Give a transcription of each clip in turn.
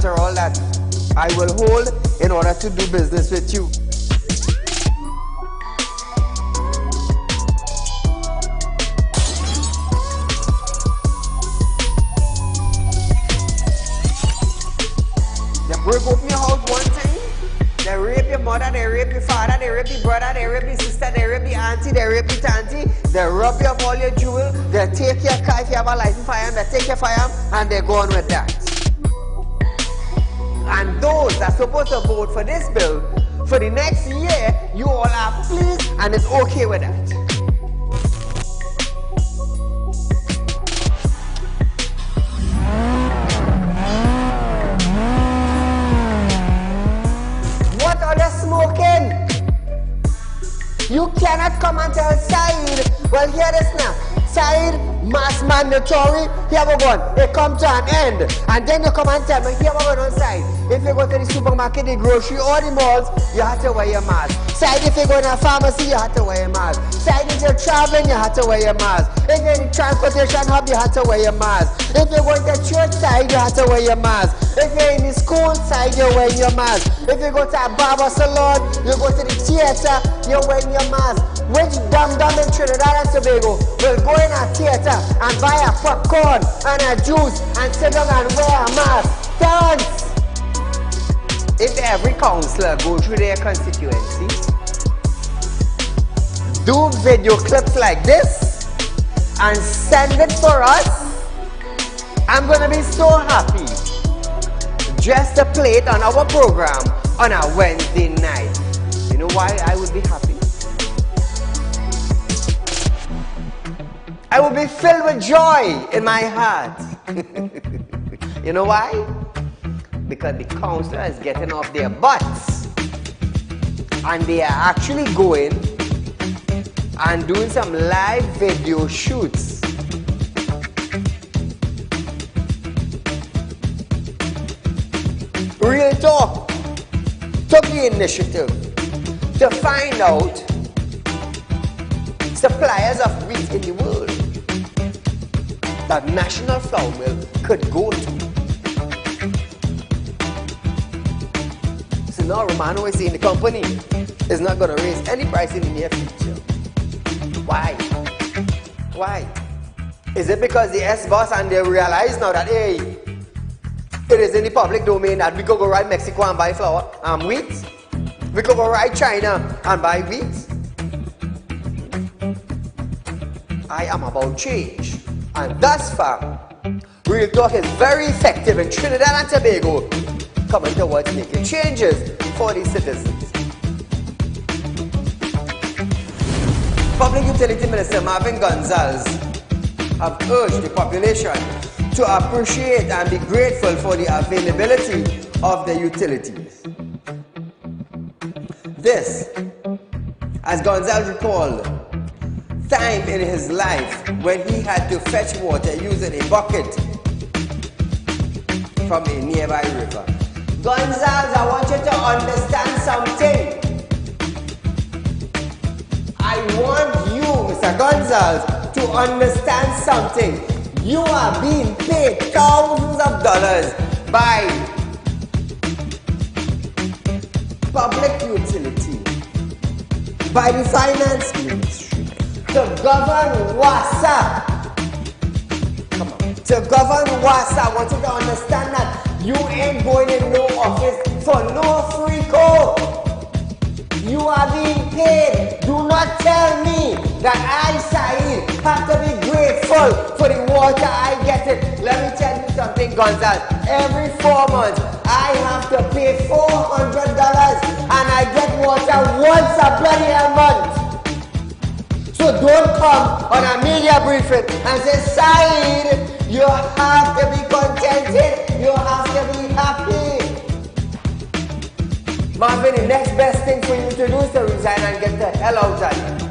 collateral that I will hold in order to do business with you. They break open your house one time, they rape your mother, they rape your father, they rape your brother, they rape your sister, they rape your auntie, they rape your auntie, they rob you of all your jewels, they take your car if you have a license firearm, they take your firearm and they go on with that. And those that are supposed to vote for this bill, for the next year, you all are pleased and it's okay with that. What are they smoking? You cannot come and tell Saieed, well, hear this now. Saieed, mass mandatory, here we go. It comes to an end. And then you come and tell me, here we go on side. If you go to the supermarket, the grocery, or the malls, you have to wear your mask. Saieed, if you go to a pharmacy, you have to wear your mask. Saieed, if you're traveling, you have to wear your mask. If you're in the transportation hub, you have to wear your mask. If you're going to church side, you have to wear your mask. If you're in the school side, you're wearing your mask. If you go to a barber salon, you go to the theater, you're wearing your mask. Which dum-dum in Trinidad and Tobago will go in a theater and buy a popcorn and a juice and sit down and wear a mask? Dance! If every councillor go through their constituency, do video clips like this and send it for us, I'm gonna be so happy just to play it on our program on a Wednesday night. You know why I would be happy? I will be filled with joy in my heart. You know why? Because the councillor is getting off their butts and they are actually going and doing some live video shoots. Real Talk took the initiative to find out suppliers of wheat in the world that National Flour Mill could go to. So now Romano is saying the company is not going to raise any price in the near future. Why? Why? Is it because the S-boss and they realize now that, hey, it is in the public domain that we could go right Mexico and buy flour and wheat? We could go right China and buy wheat? I am about change. And thus far, Real Talk is very effective in Trinidad and Tobago, coming towards making changes for the citizens. Public Utility Minister Marvin Gonzalez have urged the population to appreciate and be grateful for the availability of the utilities. This, as Gonzalez recalled, time in his life when he had to fetch water using a bucket from a nearby river. Gonzalez, I want you to understand something. I want you, Mr. Gonzalez, to understand something. You are being paid thousands of dollars by public utility, by the finance ministry, to govern WASA. Come on. To govern WASA, I want you to understand that you ain't going in no office for no free code. You are being paid. Do not tell me that I, Saieed, have to be grateful for the water I get it. Let me tell you something, Gonzalez. Every 4 months, I have to pay $400 and I get water once a bloody month. So don't come on a media briefing and say, Saieed, you have to be contented. You have to be happy. Marvin, the next best thing for you to do is to resign and get the hell out of here.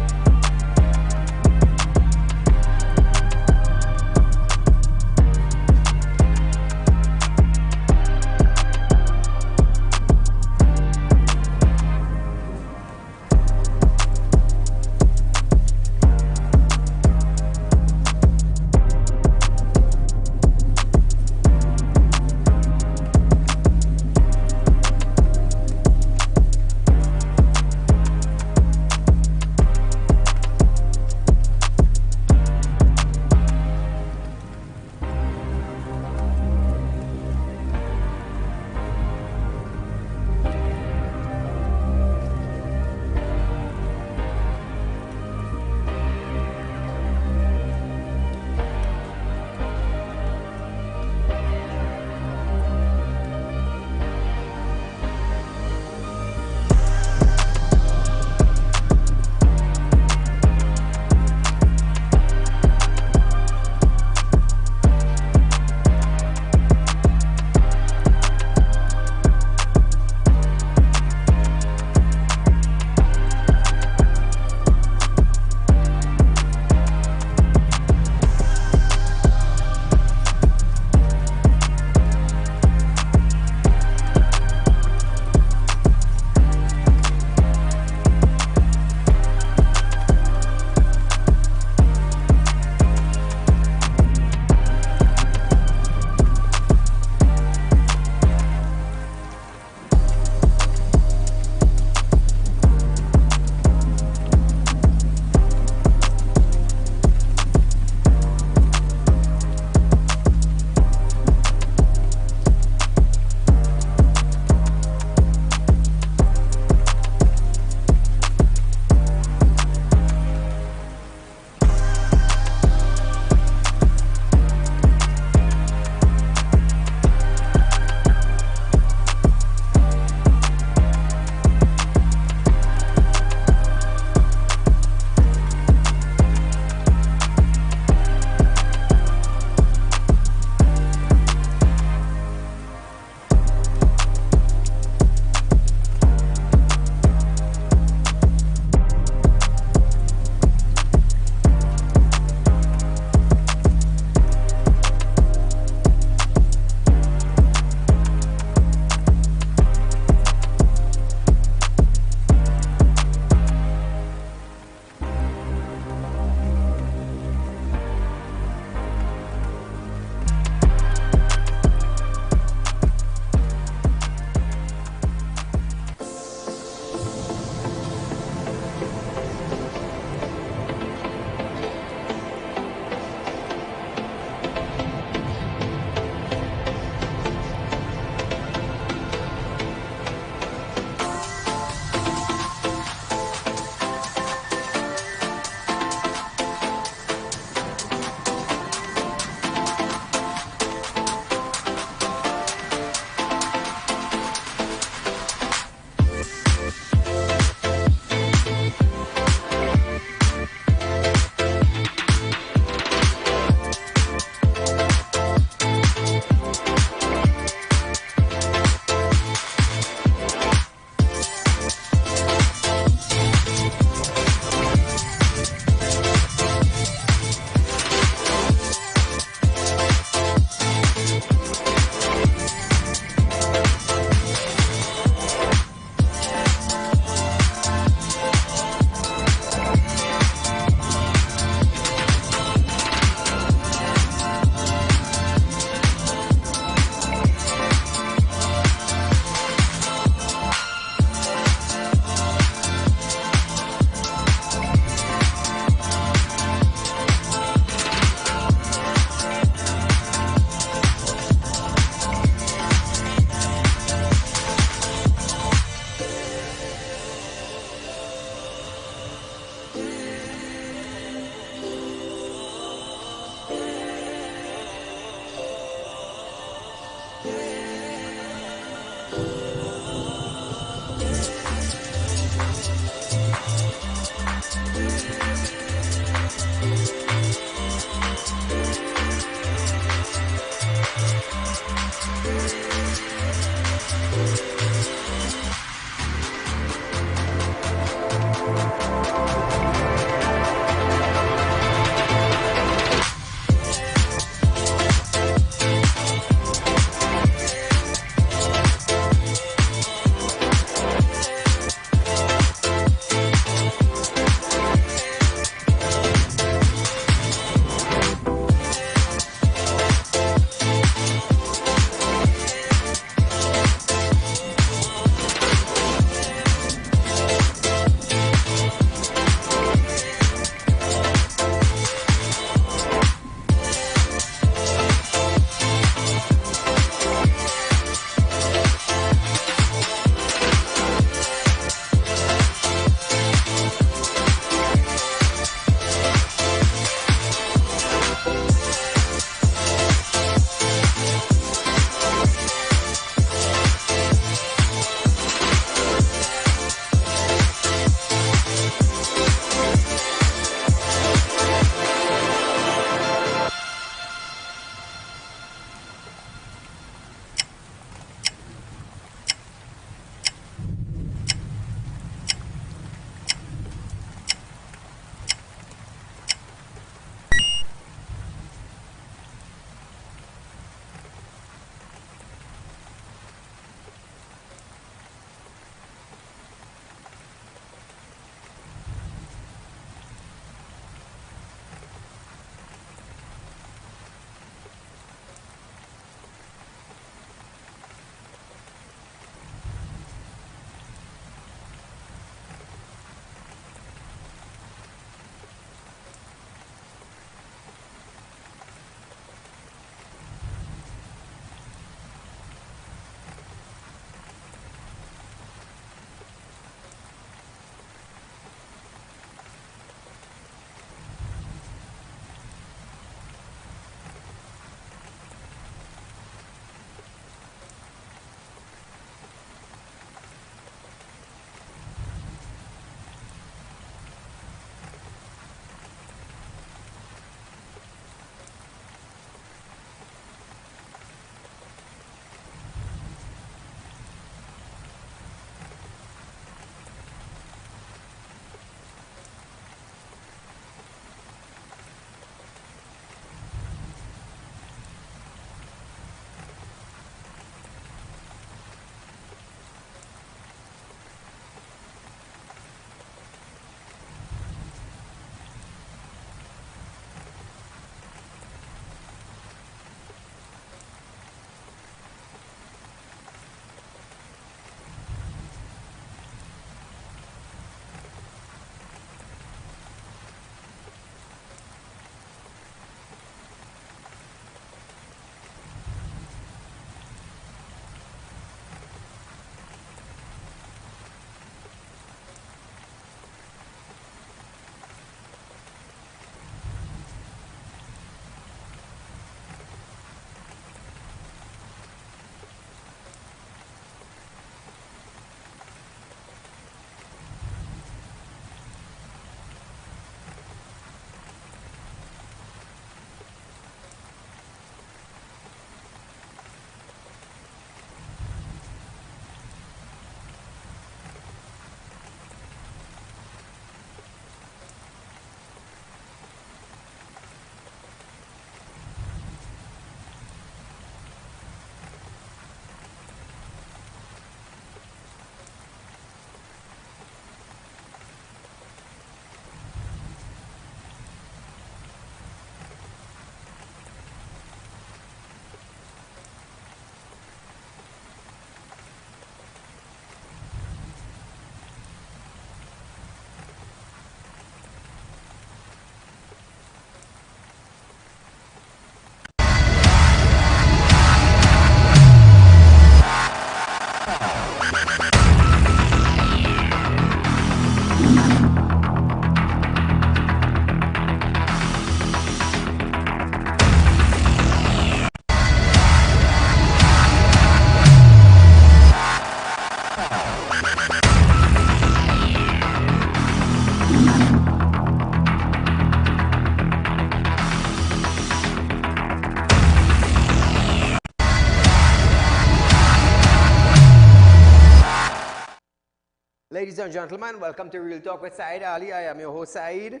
Ladies and gentlemen, welcome to Real Talk with Saieed Ali. I am your host, Saeed.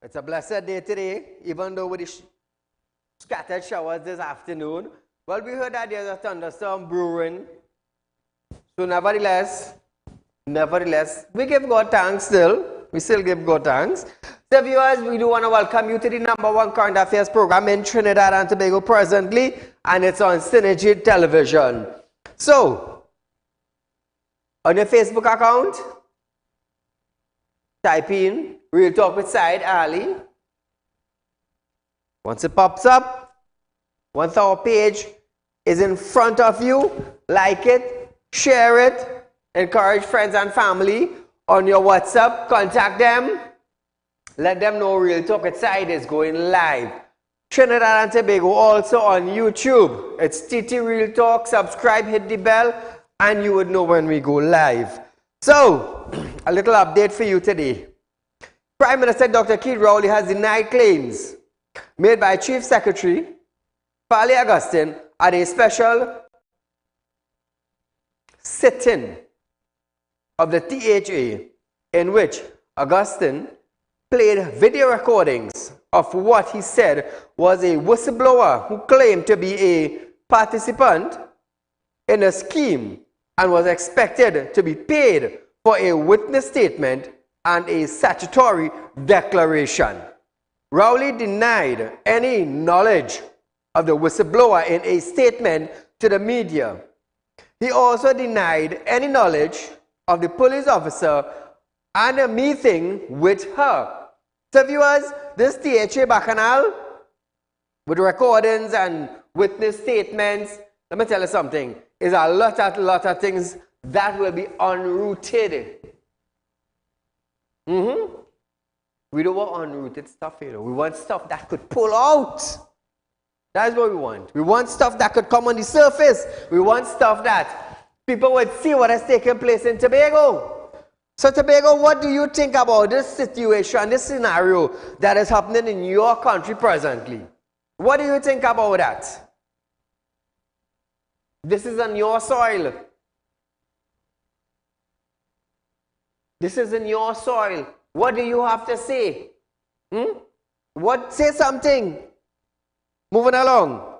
It's a blessed day today, even though with the scattered showers this afternoon. Well, we heard that there's a thunderstorm brewing. So nevertheless, we give God thanks still. We still give God thanks. So viewers, we do want to welcome you to the #1 current affairs program in Trinidad and Tobago presently, and it's on Synergy Television. So, on your Facebook account, type in Real Talk with Saieed Ali. Once it pops up, once our page is in front of you, like it, share it, encourage friends and family on your WhatsApp, contact them, let them know Real Talk with Saieed is going live. Trinidad and Tobago also on YouTube. It's TT Real Talk. Subscribe, hit the bell, and you would know when we go live. So, a little update for you today. Prime Minister Dr. Keith Rowley has denied claims made by Chief Secretary Farley Augustine at a special sit-in of the THA in which Augustine played video recordings of what he said was a whistleblower who claimed to be a participant in a scheme and was expected to be paid for a witness statement and a statutory declaration. Rowley denied any knowledge of the whistleblower in a statement to the media. He also denied any knowledge of the police officer and a meeting with her. So viewers, this THA bacchanal with recordings and witness statements, let me tell you something, is a lot of things that will be unrooted. We don't want unrooted stuff, you know. We want stuff that could pull out. That's what we want. We want stuff that could come on the surface. We want stuff that people would see what has taken place in Tobago. So Tobago, what do you think about this situation, this scenario that is happening in your country presently? What do you think about that? This is on your soil. This is in your soil. What do you have to say? What? Say something. Moving along.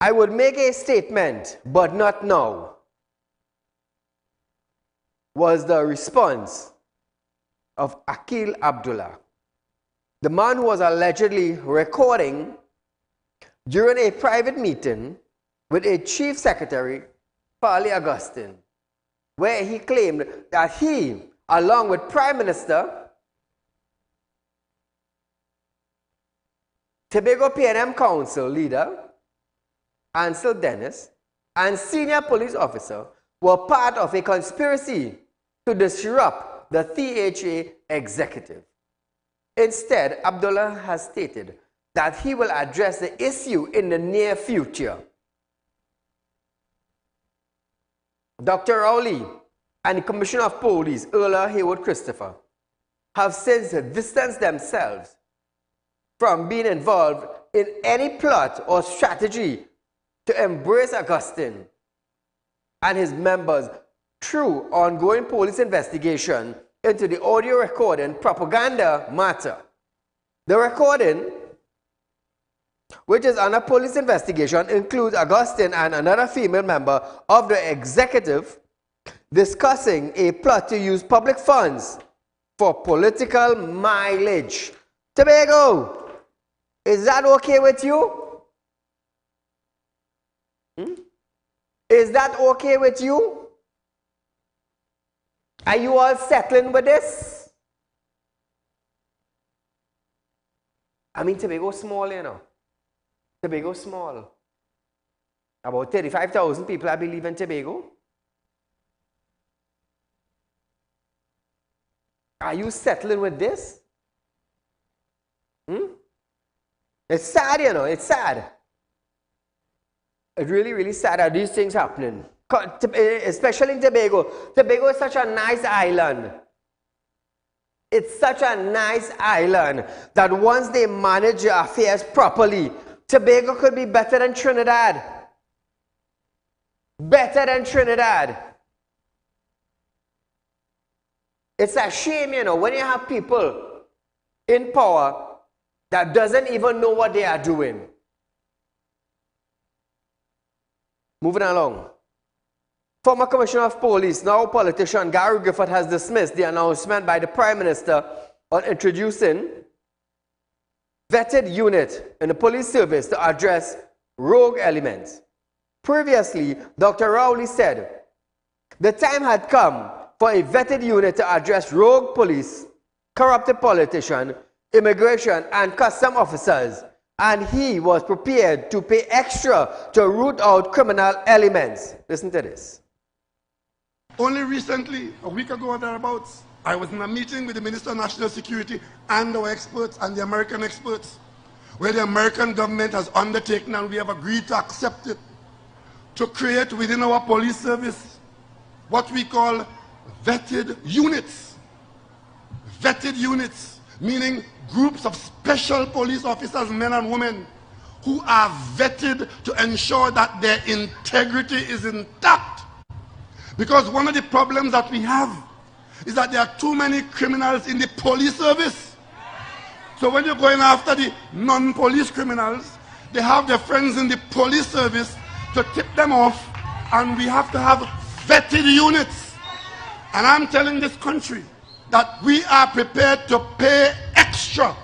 I would make a statement, but not now, was the response of Akil Abdullah, the man who was allegedly recording during a private meeting with a chief secretary, Farley Augustine, where he claimed that he, along with Prime Minister, Tobago P&M Council leader, Ansel Dennis, and senior police officer were part of a conspiracy to disrupt the THA executive. Instead, Abdullah has stated that he will address the issue in the near future. Dr. Rowley and the Commissioner of Police, Earl Haywood Christopher, have since distanced themselves from being involved in any plot or strategy to embrace Augustine and his members through ongoing police investigation into the audio recording propaganda matter. The recording, which is under police investigation, includes Augustine and another female member of the executive discussing a plot to use public funds for political mileage. Tobago, is that okay with you? Is that okay with you? Are you all settling with this? I mean, Tobago small, you know. Tobago small. About 35,000 people, I believe, in Tobago. Are you settling with this? It's sad, you know, it's sad. It's really, really sad that these things happening. Especially in Tobago. Tobago is such a nice island. It's such a nice island that once they manage your affairs properly, Tobago could be better than Trinidad. Better than Trinidad. It's a shame, you know, when you have people in power that doesn't even know what they are doing. Moving along. Former Commissioner of Police, now politician Gary Griffith, has dismissed the announcement by the Prime Minister on introducing vetted unit in the police service to address rogue elements. Previously, Dr. Rowley said the time had come for a vetted unit to address rogue police, corrupted politicians, immigration and custom officers, and he was prepared to pay extra to root out criminal elements. Listen to this. Only recently, a week ago or thereabouts, I was in a meeting with the Minister of National Security and our experts and the American experts, where the American government has undertaken, and we have agreed to accept it, to create within our police service what we call vetted units. Vetted units, meaning groups of special police officers, men and women, who are vetted to ensure that their integrity is intact. Because one of the problems that we have is that there are too many criminals in the police service. So when you're going after the non-police criminals, they have their friends in the police service to tip them off, and we have to have vetted units. And I'm telling this country that we are prepared to pay extra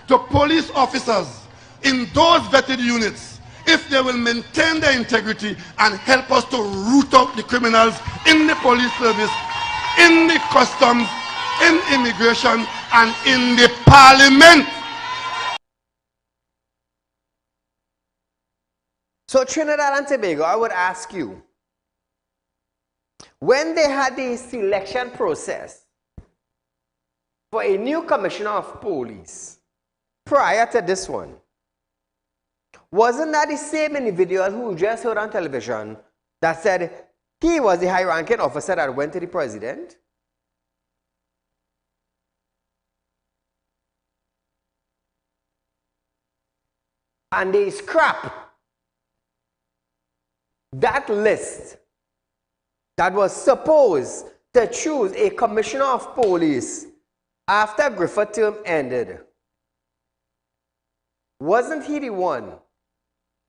to police officers in those vetted units if they will maintain their integrity and help us to root out the criminals in the police service, in the customs, in immigration, and in the parliament. So Trinidad and Tobago, I would ask you, when they had the selection process for a new commissioner of police prior to this one, wasn't that the same individual who just heard on television that said he was the high-ranking officer that went to the president? And they scrap that list that was supposed to choose a commissioner of police after Griffith's term ended. Wasn't he the one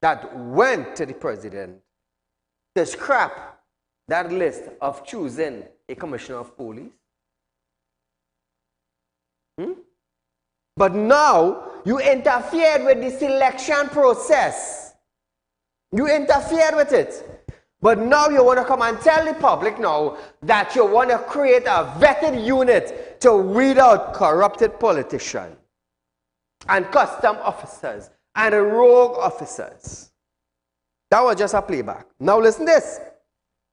that went to the president to scrap that list of choosing a commissioner of police? But now you interfered with the selection process. You interfered with it. But now you want to come and tell the public now that you want to create a vetted unit to weed out corrupted politicians and custom officers and rogue officers. That was just a playback. Now listen to this.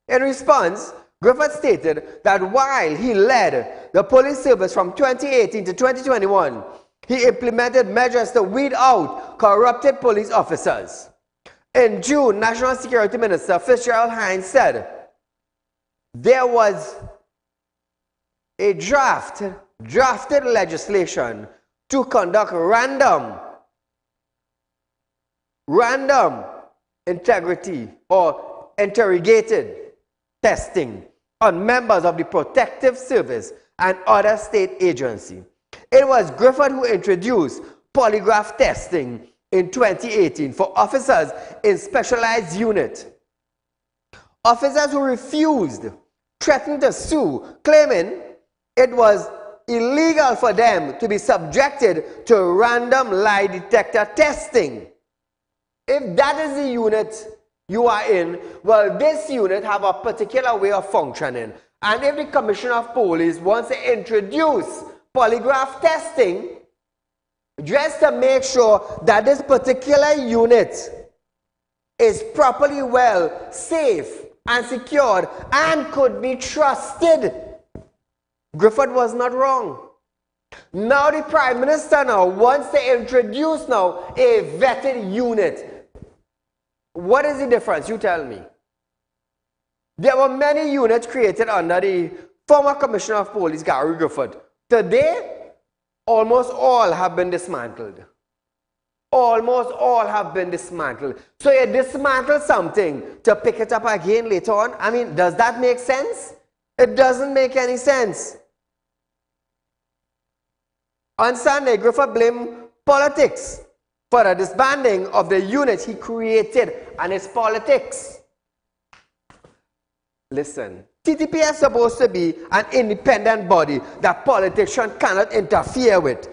In response, Griffith stated that while he led the police service from 2018 to 2021, he implemented measures to weed out corrupted police officers. In June, National Security Minister Fitzgerald Hines said there was a drafted legislation to conduct random integrity or interrogated testing on members of the protective service and other state agencies. It was Griffith who introduced polygraph testing in 2018 for officers in specialized units. Officers who refused threatened to sue, claiming it was illegal for them to be subjected to random lie detector testing. If that is the unit you are in, well, this unit have a particular way of functioning. And if the Commissioner of Police wants to introduce polygraph testing, just to make sure that this particular unit is properly well, safe, and secured, and could be trusted. Griffith was not wrong. Now the Prime Minister now wants to introduce now a vetted unit. What is the difference? You tell me. There were many units created under the former Commissioner of Police, Gary Griffith. Today, almost all have been dismantled. Almost all have been dismantled. So you dismantle something to pick it up again later on. I mean, does that make sense? It doesn't make any sense. On Sunday, Griffith blamed politics for the disbanding of the unit he created, and it's politics. Listen, TTP is supposed to be an independent body that politicians cannot interfere with.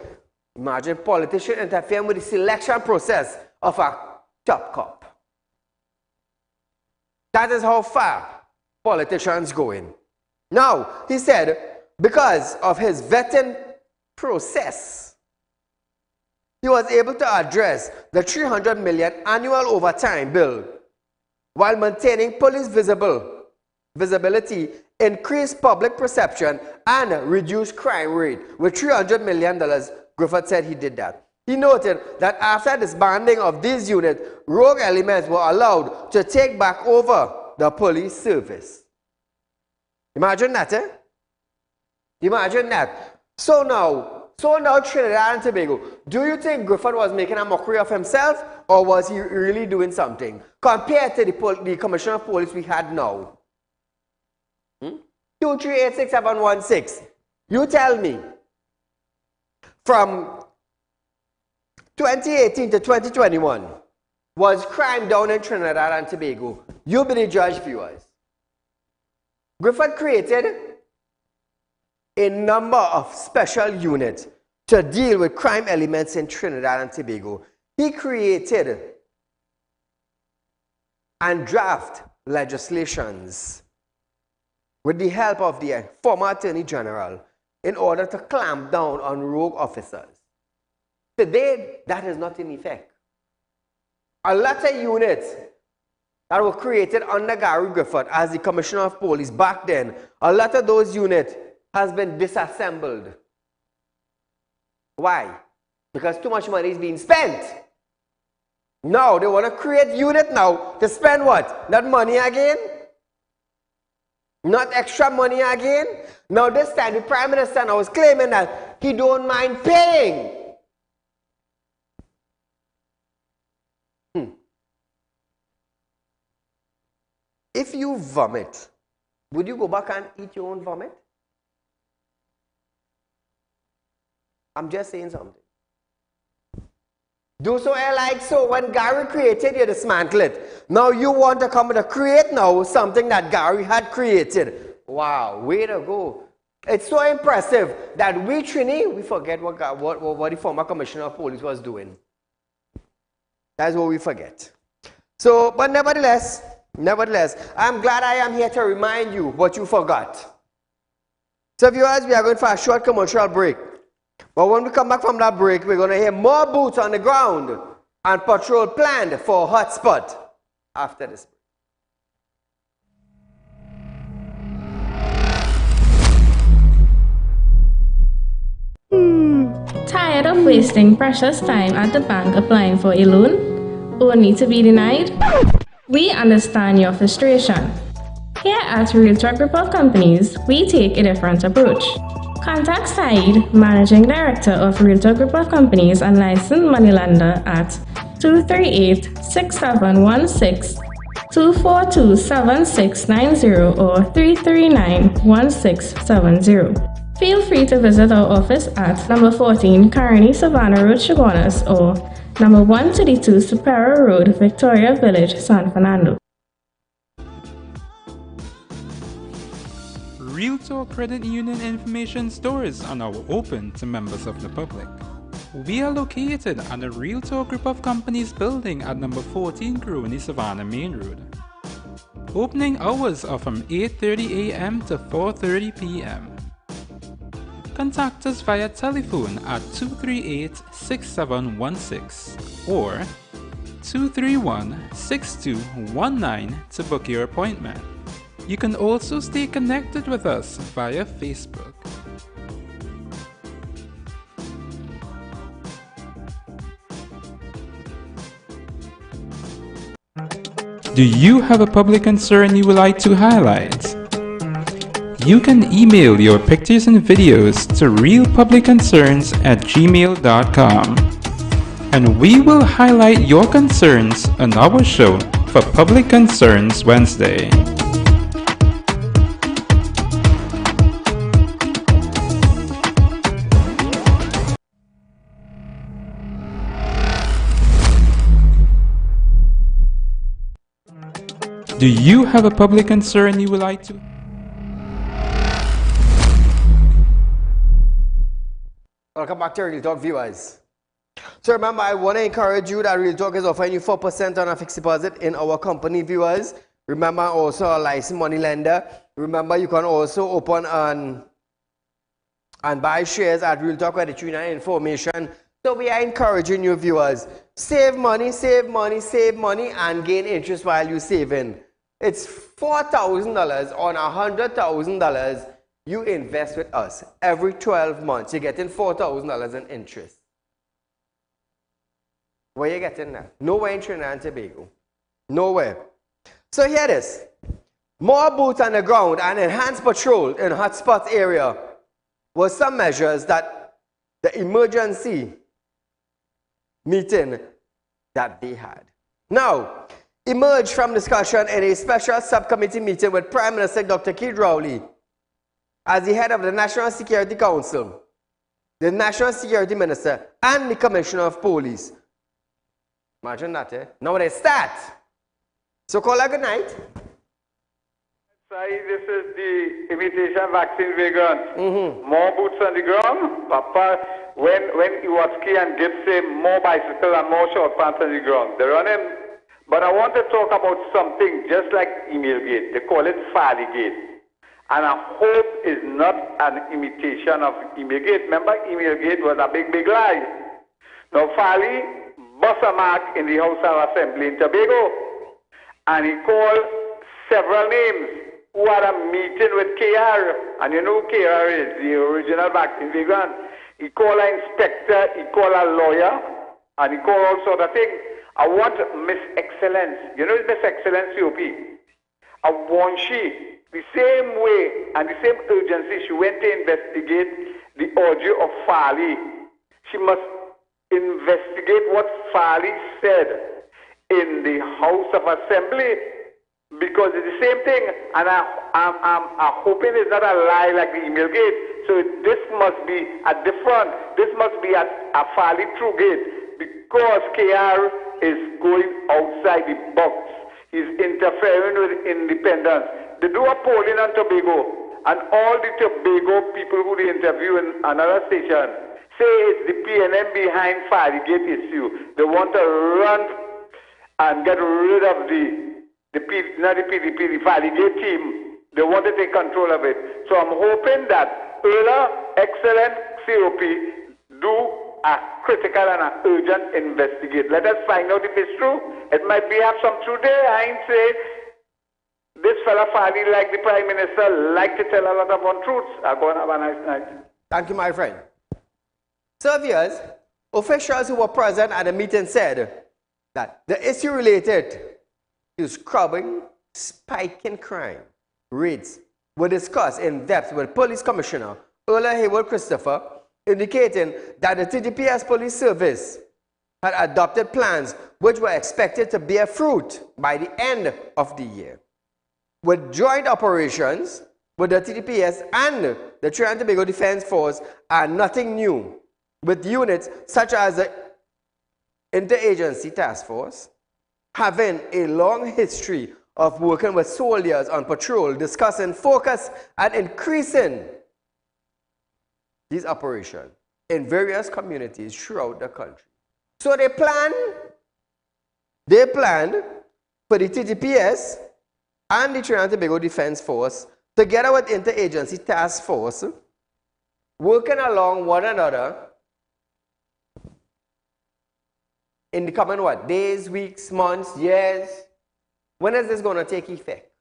Imagine politicians interfering with the selection process of a top cop. That is how far politicians going. Now, he said, because of his vetting process, he was able to address the 300 million annual overtime bill while maintaining police visibility, increase public perception, and reduce crime rate. With $300 million, Griffith said he did that. He noted that after disbanding of these units, rogue elements were allowed to take back over the police service. Imagine that, eh? Imagine that. So now Trinidad and Tobago, do you think Griffith was making a mockery of himself, or was he really doing something compared to the Commissioner of Police we had now? 2386716. You tell me. From 2018 to 2021, was crime down in Trinidad and Tobago? You be the judge, viewers. Griffith created a number of special units to deal with crime elements in Trinidad and Tobago. He created and drafted legislations with the help of the former Attorney General in order to clamp down on rogue officers. Today, that is not in effect. A lot of units that were created under Gary Griffith as the Commissioner of Police back then, a lot of those units has been disassembled. Why? Because too much money is being spent. Now, they want to create unit now to spend what? Not money again? Not extra money again? Now this time the Prime Minister now is claiming that he don't mind paying. If you vomit, would you go back and eat your own vomit? I'm just saying something. Do so like so. When Gary created, you dismantle it. Now you want to come to create now something that Gary had created. Wow, way to go. It's so impressive that we Trini, we forget what the former Commissioner of Police was doing. That's what we forget. So, but nevertheless, I'm glad I am here to remind you what you forgot. So viewers, we are going for a short commercial break. But when we come back from that break, we're going to hear more boots on the ground and patrol planned for a hotspot after this. Tired of wasting precious time at the bank applying for a loan, only to be denied? We understand your frustration. Here at Realtor Group of Companies, we take a different approach. Contact Saieed, Managing Director of Realtor Group of Companies and Licensed Moneylender at 238-6716, 242-7690 or 339-1670. Feel free to visit our office at number 14 Carney Savannah Road, Chaguanas, or number 132 Superior Road, Victoria Village, San Fernando. Realtor Credit Union information stores are now open to members of the public. We are located at the Realtor Group of Companies building at number 14 Carney Savannah Main Road. Opening hours are from 8:30 a.m. to 4:30 p.m. Contact us via telephone at 238-6716 or 231-6219 to book your appointment. You can also stay connected with us via Facebook. Do you have a public concern you would like to highlight? You can email your pictures and videos to realpublicconcerns@gmail.com, and we will highlight your concerns on our show for Public Concerns Wednesday. Do you have a public concern you would like to? Welcome back to Real Talk, viewers. So remember, I want to encourage you that Real Talk is offering you 4% on a fixed deposit in our company, viewers. Remember, also a licensed money lender. Remember, you can also open and buy shares at Real Talk Credit Union information. So we are encouraging you, viewers, save money, save money, save money, and gain interest while you're saving. It's $4,000 on $100,000 you invest with us. Every 12 months, you're getting $4,000 in interest. Where you getting that? Nowhere in Trinidad and Tobago. Nowhere. So here it is. More boots on the ground and enhanced patrol in hotspot area were some measures that the emergency meeting that they had. Now, emerged from discussion in a special subcommittee meeting with Prime Minister Dr. Saieed Ali as the head of the National Security Council, the National Security Minister, and the Commissioner of Police. Imagine that, eh? Now they start. So call her good night. Saeed, this is the imitation vaccine vagrant. More boots on the ground. Papa, when he was key and gives him more bicycle and more short pants on the ground. They run him. But I want to talk about something just like Emailgate. They call it Farlygate. And I hope it's not an imitation of Emailgate. Remember, Emailgate was a big, big lie. Now, Farley bust a mark in the House of Assembly in Tobago. And he called several names who had a meeting with KR. And you know who KR is, the original vaccine vagrant. He called an inspector, he called a lawyer, and he called all sorts of things. I want Miss Excellence. You know Miss Excellence COP? I want she, the same way and the same urgency she went to investigate the audio of Farley. She must investigate what Farley said in the House of Assembly, because it's the same thing, and I'm hoping it's not a lie like the Emailgate. So this must be this must be a Farley true gate, because KR is going outside the box. He's interfering with independence. They do a polling on Tobago, and all the Tobago people who they interview in another station say it's the PNM behind Farlygate issue. They want to run and get rid of the Farlygate team. They want to take control of it. So I'm hoping that excellent COP do a critical and an urgent investigate. Let us find out if it's true. It might be have some truth there. I ain't say this fella Farley, like the Prime Minister, like to tell a lot of untruths. I'm going to have a nice night. Thank you, my friend. So, viewers, officials who were present at the meeting said that the issue related to scrubbing, spiking crime rates were discussed in depth with Police Commissioner Earl Hayward Christopher, indicating that the TDPS Police Service had adopted plans which were expected to bear fruit by the end of the year. With joint operations with the TDPS and the Trinidad and Tobago Defense Force are nothing new, with units such as the Interagency Task Force having a long history of working with soldiers on patrol, discussing focus and increasing these operations in various communities throughout the country. So they planned for the TDPS and the Trinidad and Tobago Defense Force, together with Interagency Task Force, working along one another in the coming days, weeks, months, years. When is this going to take effect?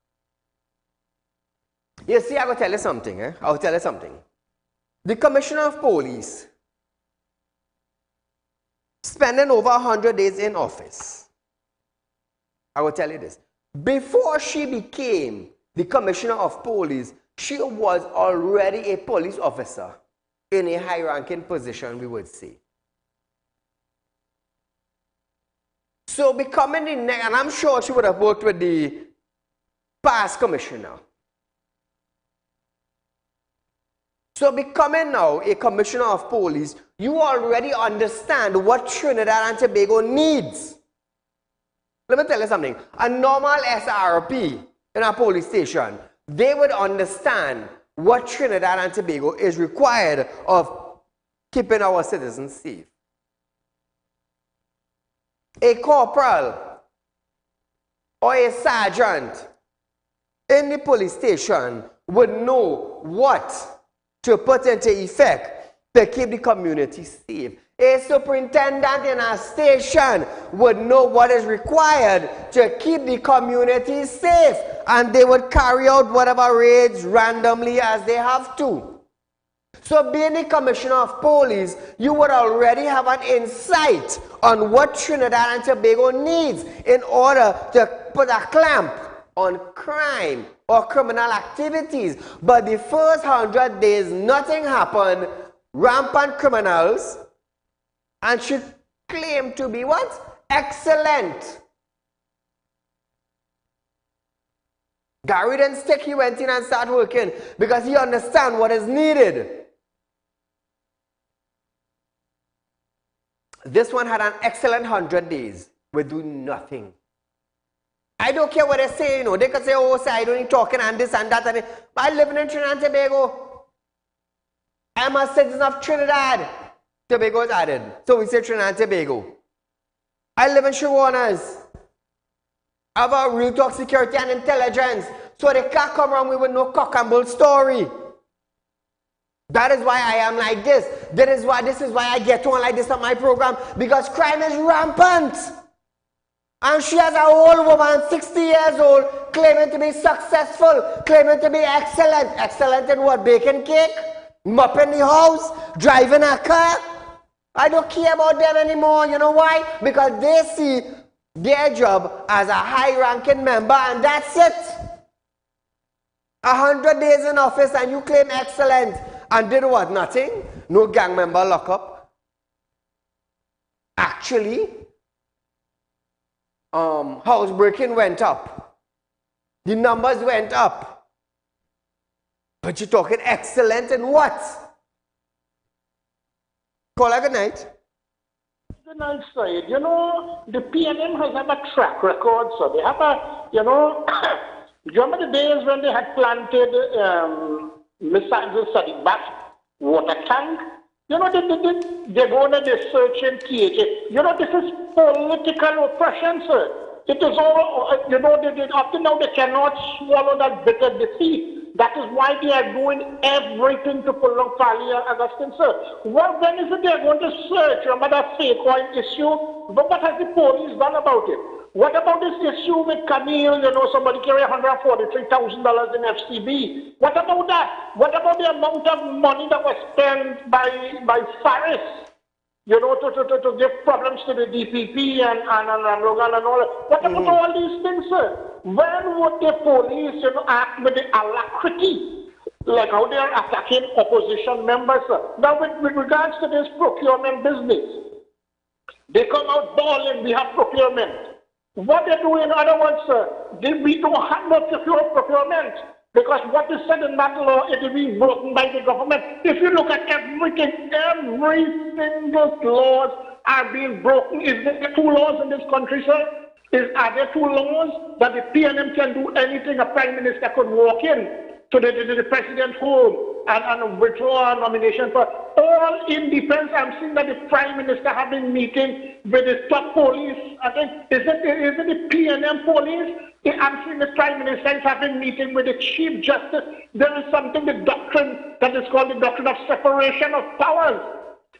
You see, I will tell you something. I'll tell you something. The Commissioner of Police, spending over 100 days in office, I will tell you this. Before she became the commissioner of police, she was already a police officer in a high-ranking position, we would say. So becoming the next, and I'm sure she would have worked with the past commissioner. So becoming now a commissioner of police, you already understand what Trinidad and Tobago needs. Let me tell you something. A normal SRP in a police station, they would understand what Trinidad and Tobago is required of keeping our citizens safe. A corporal or a sergeant in the police station would know what to put into effect to keep the community safe. A superintendent in a station would know what is required to keep the community safe, and they would carry out whatever raids randomly as they have to. So being the commissioner of police, you would already have an insight on what Trinidad and Tobago needs in order to put a clamp on crime or criminal activities. But the first 100 days, nothing happened. Rampant criminals, and she claimed to be what? Excellent. Gary didn't stick, he went in and started working because he understands what is needed. This one had an excellent 100 days with doing nothing. I don't care what they say, you know. They can say, oh, say, I don't need talking and this and that. But I live in Trinidad and Tobago. I'm a citizen of Trinidad. Tobago is added. So we say Trinidad and Tobago. I live in Shawanas. I have a real talk security and intelligence. So they can't come around with no cock and bull story. That is why I am like this. This is why I get on like this on my program. Because crime is rampant. And she has an old woman, 60 years old, claiming to be successful, claiming to be excellent. Excellent in what? Baking cake? Mopping the house? Driving a car? I don't care about them anymore. You know why? Because they see their job as a high-ranking member, and that's it. 100 days in office and you claim excellent. And did what? Nothing? No gang member lock up. Actually, housebreaking went up. The numbers went up. But you're talking excellent in what? Call her good night. Good night, Saieed. You know, the PNM has have a track record, so they have a, you know, remember the days when they had planted missiles at the back water tank? You know, they go on and they search and THA. You know, this is political oppression, sir. It is all, you know, up to now they cannot swallow that bitter defeat. That is why they are doing everything to pull on Fali Augustine, sir. Well, when is it they are going to search? Remember that fake oil issue? But what has the police done about it? What about this issue with Camille, you know, somebody carry $143,000 in FCB? What about that? What about the amount of money that was spent by Faris, you know, to give problems to the DPP and Logan and all that? What about all these things, sir? When would the police, you know, act with the alacrity, like how they are attacking opposition members, sir? Now, with regards to this procurement business, they come out balling, we have procurement. What they do, in other words, sir, we don't have no procurement because what is said in that law, it will be broken by the government. If you look at everything, every single laws are being broken. Is there 2 laws in this country, sir? Are there 2 laws that the PNM can do anything? A prime minister could walk in to the president's home and withdraw a nomination for all in defense. I'm seeing that the prime minister have been meeting with the top police. I think, is it the PNM police? I'm seeing the prime minister is having meeting with the chief justice. There is something, the doctrine that is called the doctrine of separation of powers.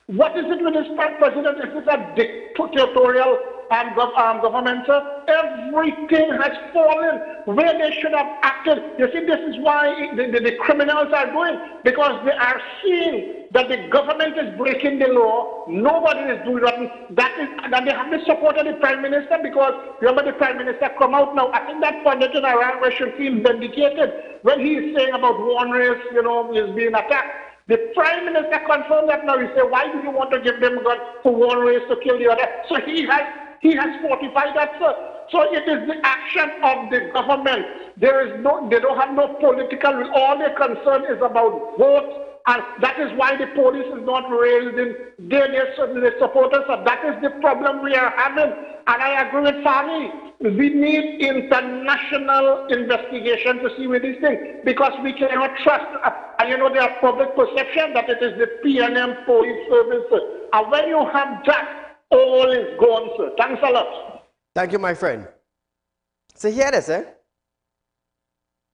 What is it with this president? Is this a dictatorial government, everything has fallen where they should have acted. You see, this is why the criminals are doing, because they are seeing that the government is breaking the law, nobody is doing nothing. That they have the support of the Prime Minister, because remember the Prime Minister come out now. I think that pundit in Iran should feel vindicated when he is saying about one race, is being attacked. The Prime Minister confirmed that now. He said, why do you want to give them gun for one race to kill the other? So he has fortified that, sir. So it is the action of the government. They don't have no political will. All their concern is about votes. And that is why the police is not raised in the supporters. So that is the problem we are having. And I agree with Fali. We need international investigation to see with these things, because we cannot trust. And there are public perception that it is the PNM police service. And when you have that, all is gone, sir. Thanks a lot. Thank you, my friend. So here it is,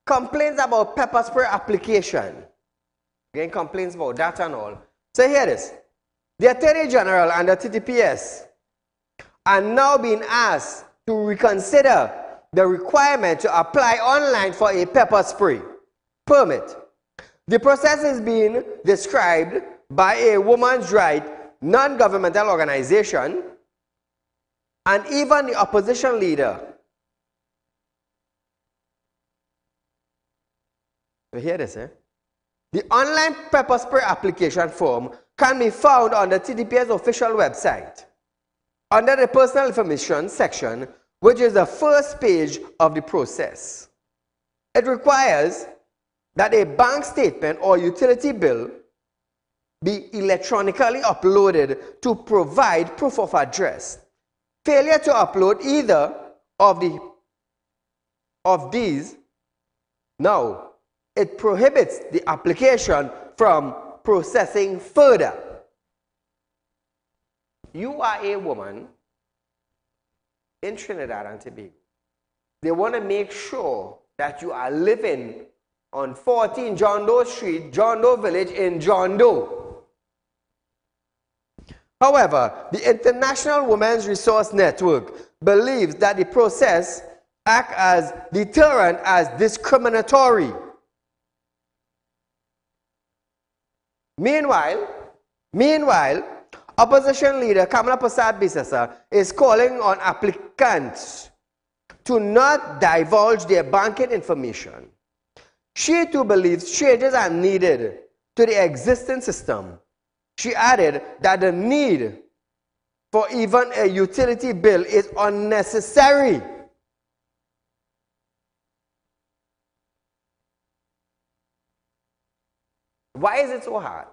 complaints about pepper spray application. Again, complaints about that and all. So here it is. The Attorney General and the TTPS are now being asked to reconsider the requirement to apply online for a pepper spray permit. The process is being described by a women's rights non-governmental organization and even the opposition leader. So here it is, The online pepper spray application form can be found on the TTPS official website under the personal information section, which is the first page of the process. It requires that a bank statement or utility bill be electronically uploaded to provide proof of address. Failure to upload either of these, now, it prohibits the application from processing further. You are a woman in Trinidad and Tobago. They want to make sure that you are living on 14 John Doe Street, John Doe Village in John Doe. However, the International Women's Resource Network believes that the process acts as deterrent as discriminatory. Meanwhile, opposition leader Kamala Prasad Bisasa is calling on applicants to not divulge their banking information. She too believes changes are needed to the existing system. She added that the need for even a utility bill is unnecessary. Why is it so hard?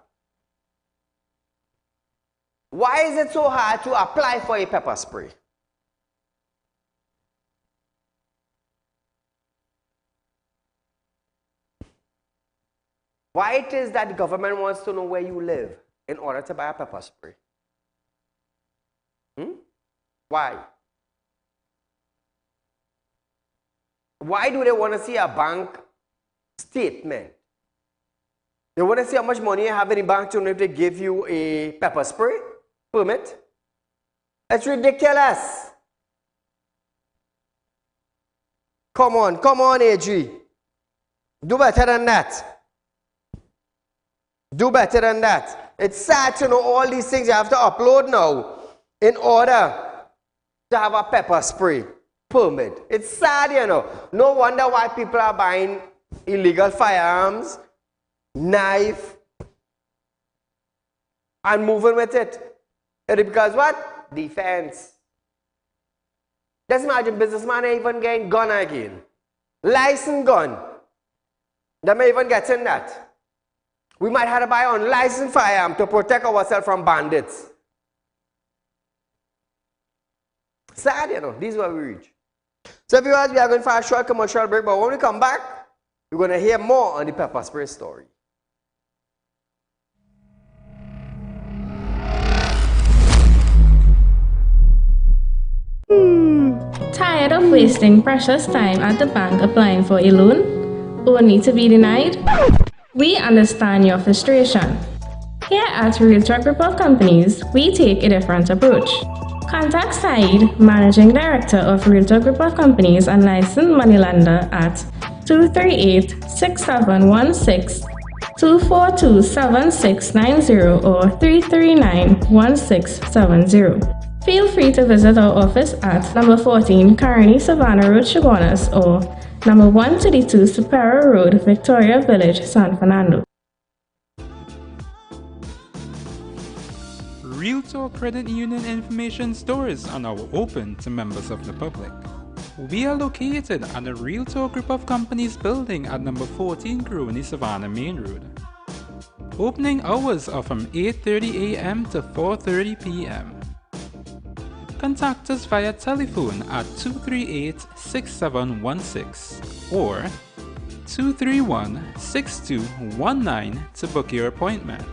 Why is it so hard to apply for a pepper spray? Why it is that the government wants to know where you live in order to buy a pepper spray? Why? Why do they want to see a bank statement? They want to see how much money you have in the bank to know if they give you a pepper spray permit. It's ridiculous. Come on, AG. Do better than that. Do better than that. It's sad to know all these things you have to upload now in order to have a pepper spray permit. It's sad, No wonder why people are buying illegal firearms, knife, and moving with it. Because what? Defense. Just imagine businessman even getting gun again. Licensed gun. They may even get in that. We might have to buy unlicensed firearm to protect ourselves from bandits. Sad, This is where we reach. So viewers, we are going for a short commercial break, but when we come back, we're going to hear more on the pepper spray story. Tired of wasting precious time at the bank applying for a loan, only to be denied? We understand your frustration. Here at Realtalk Group of Companies, we take a different approach. Contact Saieed, Managing Director of Realtor Group of Companies and licensed moneylender at 238-6716, 242-7690 or 339-1670. Feel free to visit our office at number 14 Carney Savannah Road, Chaguanas, or number 132 Superior Road, Victoria Village, San Fernando. Realtor Credit Union information stores are now open to members of the public. We are located at the Realtor Group of Companies building at number 14 Grooney Savannah Main Road. Opening hours are from 8:30 a.m. to 4:30 p.m. Contact us via telephone at 238-6716 or 231-6219 to book your appointment.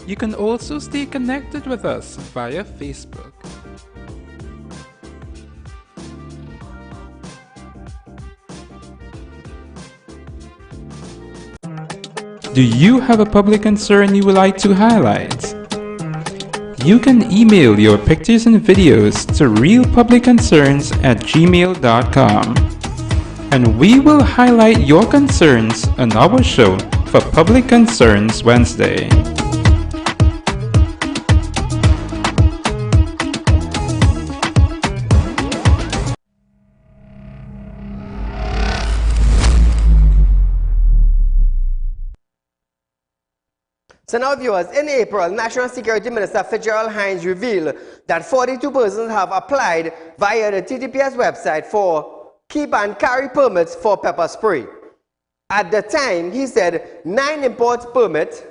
You can also stay connected with us via Facebook. Do you have a public concern you would like to highlight? You can email your pictures and videos to realpublicconcerns@gmail.com, and we will highlight your concerns on our show for Public Concerns Wednesday. So now viewers, in April, National Security Minister Fitzgerald Hines revealed that 42 persons have applied via the TTPS website for keep and carry permits for pepper spray. At the time, he said 9 import permits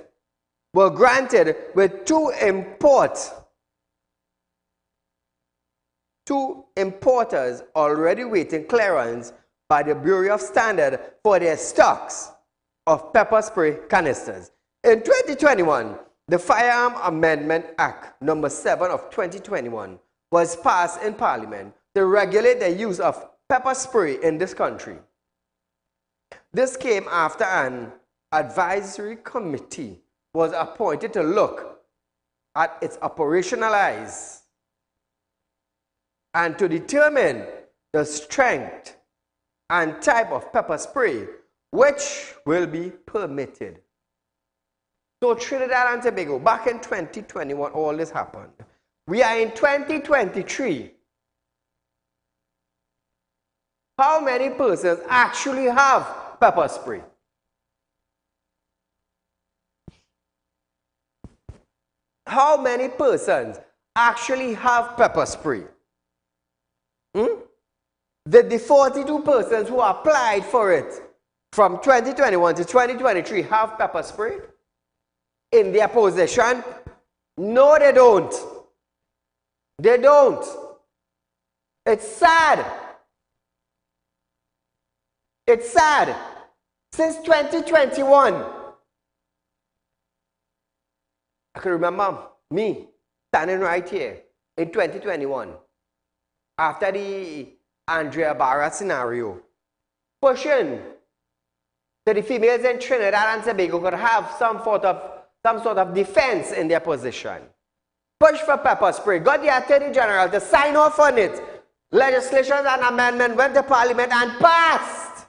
were granted with 2 importers already waiting clearance by the Bureau of Standards for their stocks of pepper spray canisters. In 2021, the Firearm Amendment Act No. 7 of 2021 was passed in Parliament to regulate the use of pepper spray in this country. This came after an advisory committee was appointed to look at its operationalize and to determine the strength and type of pepper spray which will be permitted. So Trinidad and Tobago, back in 2021, all this happened. We are in 2023. How many persons actually have pepper spray? How many persons actually have pepper spray? Did the 42 persons who applied for it from 2021 to 2023 have pepper spray in their possession? No, they don't. They don't. It's sad. It's sad. Since 2021, I can remember me standing right here in 2021 after the Andrea Barra scenario, pushing that the females in Trinidad and Tobago could have some sort of defense in their position. Push for pepper spray. Got the Attorney General to sign off on it. Legislation and amendment went to Parliament and passed.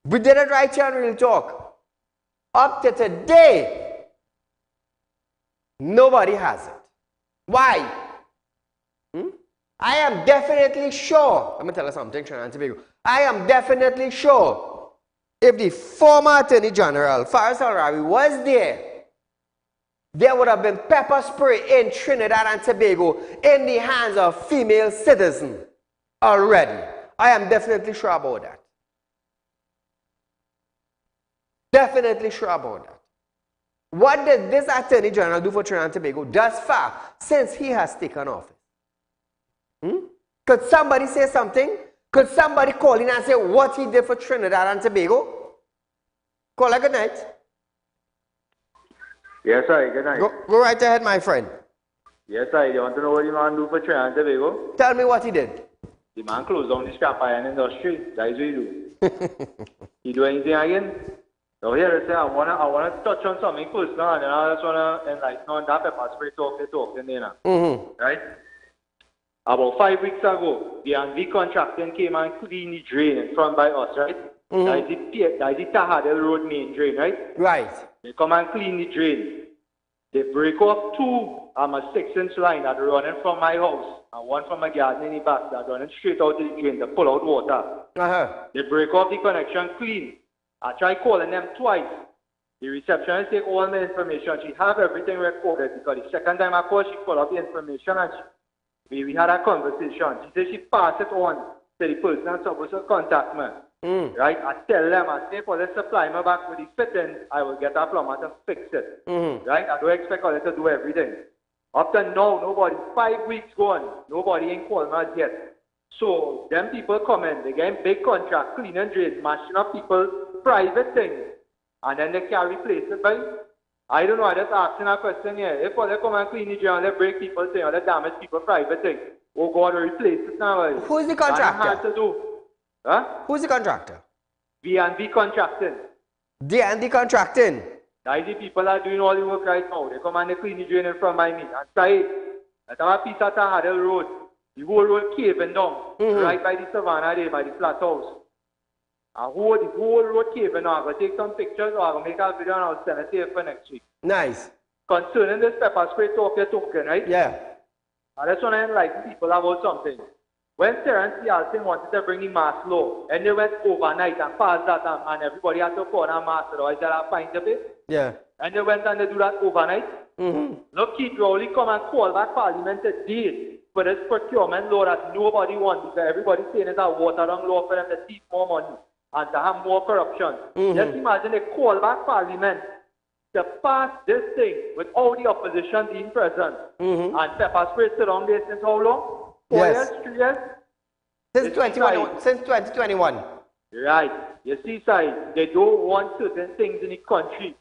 We did it right here on Real Talk. Up to today, nobody has it. Why? I am definitely sure, let me tell you something, Trinidad and Tobago. I am definitely sure if the former Attorney General, Faris Al-Rawi, was there would have been pepper spray in Trinidad and Tobago in the hands of female citizens already. I am definitely sure about that. Definitely sure about that. What did this Attorney General do for Trinidad and Tobago thus far since he has taken office? Could somebody say something? Could somebody call in and say what he did for Trinidad and Tobago? Call a good night. Yes, sir. Good night. Go right ahead, my friend. Yes, sir. You want to know what the man do for Trinidad and Tobago? Tell me what he did. The man closed down the scrap iron industry. That is what he do. He do anything again? So here I say I wanna touch on something personal, and then I just wanna enlighten on that pepper spray talk in there, right? About 5 weeks ago, the NV contracting came and cleaned the drain in front by us, right? That is the Tahadel Road main drain, right? Right. They come and clean the drain. They break off two a 6-inch line that running from my house and one from my garden in the back that running straight out to the drain to pull out water. They break off the connection clean. I try calling them twice. The receptionist take all my information. She have everything recorded because the second time I called, she pulled up the information and we had a conversation. She said she passed it on to the person that's supposed to contact me. Right? I tell them, I say, for the supply me back with the fitting, I will get a plumber to fix it. Right? I don't expect her to do everything. Up to now, nobody, 5 weeks gone, nobody ain't called me yet. So, them people come in, they get big contract, clean and drain, mashing up people's private things, and then they can't replace it by. I don't know, I just asking a question here. If they come and clean the drain, they break people's things, or they damage people's private things, oh God, replace it now. Who's the contractor? That's hard to do. Huh? Who's the contractor? V&V contracting. D&D contracting. That is the people that are doing all the work right now. They come and they clean the drain in front of me. And Saieed, that's a piece of Tahadel Road. The whole road caving down, right by the savannah there, by the flat house. And the whole road caving down. I'm going to take some pictures or I'm going to make a video and I'll send it to you for next week. Nice. Concerning this pepper spray talk you're talking, right? Yeah. I just want to enlighten people about something. When Saieed Ali wanted to bring the mask law, and they went overnight and passed that and everybody had to call a mask, otherwise they'll have fines a bit. Yeah. And they went and they do that overnight. Look, Keith Rowley come and call back Parliament today for this procurement law that nobody wants because everybody's saying it's a watered-down law for them to thief more money and to have more corruption. Just imagine they call back Parliament to pass this thing without the opposition being present. And pepper spray sit on there since how long? 4 years, 3 years? Since 2021. Right. You see, Saieed, they don't want certain things in the country.